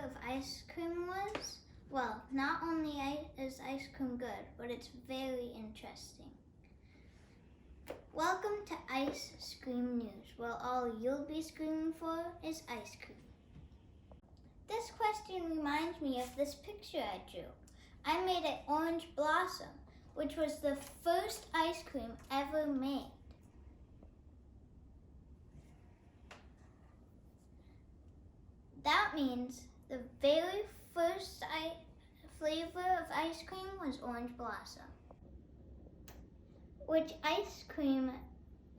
of ice cream was? Well, not only is ice cream good, but it's very interesting. Welcome to Ice Cream News, where all you'll be screaming for is ice cream. This question reminds me of this picture I drew. I made an orange blossom, which was the first ice cream ever made. That means the very first flavor of ice cream was orange blossom, which ice cream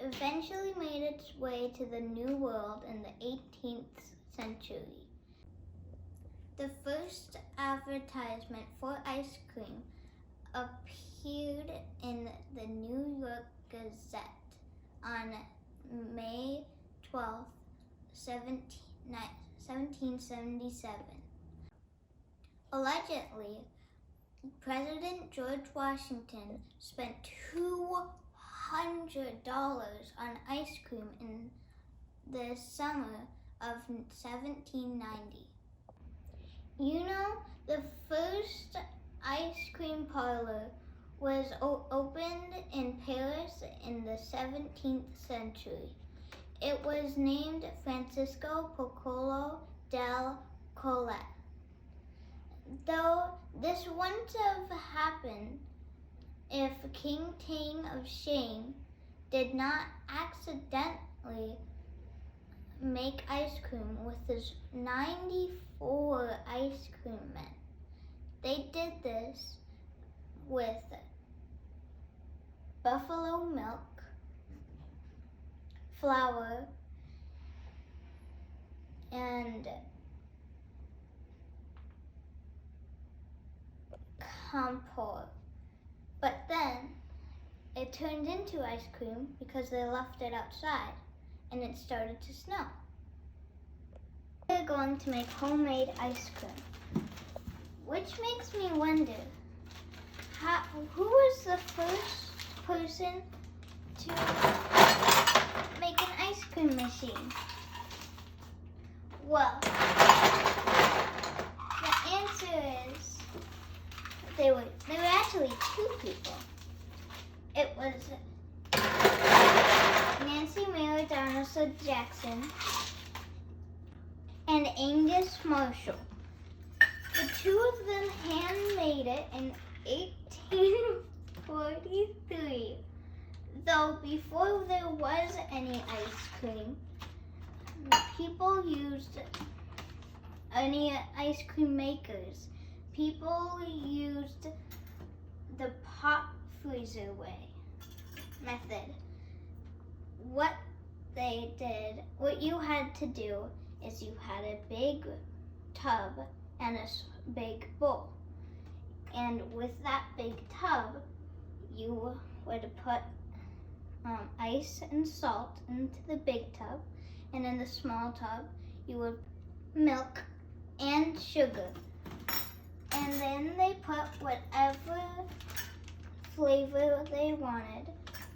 eventually made its way to the New World in the 18th century. The first advertisement for ice cream appeared in the New York Gazette on May 12, 1777. Allegedly, President George Washington spent $200 on ice cream in the summer of 1790. You know, the first ice cream parlor was opened in Paris in the 17th century. It was named Francisco Piccolo del Collet. Though this wouldn't have happened if King Tang of Shang did not accidentally make ice cream with his 94 ice cream men. They did this with buffalo milk, flour, and compote. But then it turned into ice cream because they left it outside and it started to snow. We're going to make homemade ice cream, which makes me wonder, who was the first person to make an ice cream machine? Well, the answer is they were actually two people. It was Nancy Mary Donaldson Jackson and Angus Marshall. The two of them handmade it in 1843. Though before there was any ice cream, people used any ice cream makers. People used the pop freezer method. What you had to do is you had a big tub and a big bowl. And with that big tub, you would put ice and salt into the big tub, and in the small tub, you would milk and sugar. And then they put whatever flavor they wanted,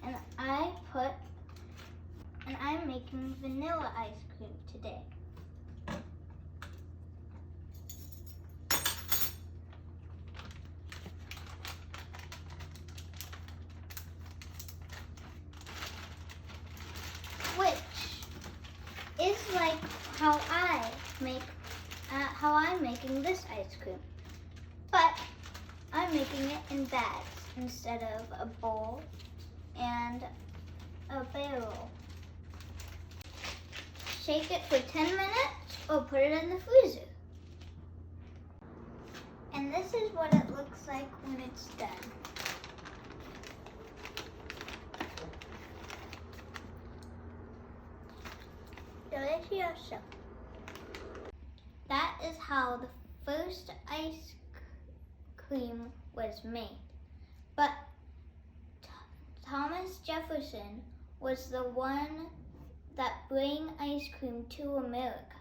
and I'm making vanilla ice cream today. Which is like how I'm making this ice cream. But I'm making it in bags instead of a bowl and a barrel. Shake it for 10 minutes or put it in the freezer. And this is what it looks like when it's done. Delicioso. That is how the first ice cream was made. But Thomas Jefferson was the one that brought ice cream to America.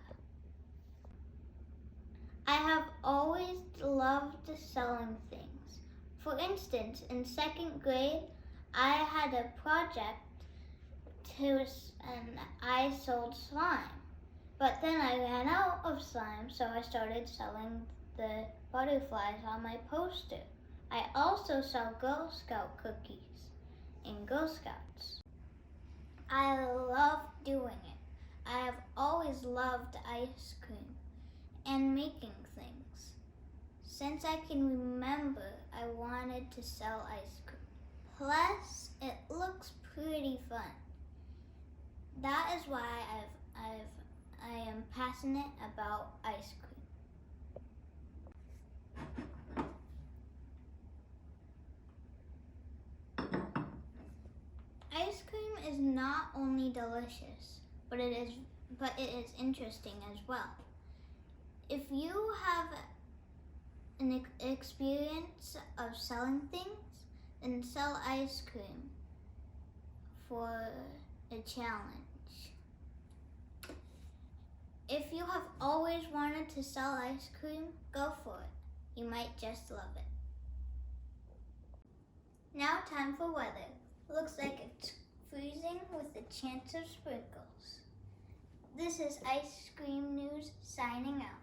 I have always loved selling things. For instance, in second grade, I had a project and I sold slime. But then I ran out of slime, so I started selling the butterflies on my poster. I also sell Girl Scout cookies in Girl Scouts. I love doing it. I have always loved ice cream and making things. Since I can remember, I wanted to sell ice cream. Plus, it looks pretty fun. That is why I am passionate about ice cream. Ice cream is not only delicious, but it is interesting as well. If you have an experience of selling things, then sell ice cream for a challenge. If you have always wanted to sell ice cream, go for it. You might just love it. Now time for weather. Looks like it's freezing with a chance of sprinkles. This is Ice Cream News signing out.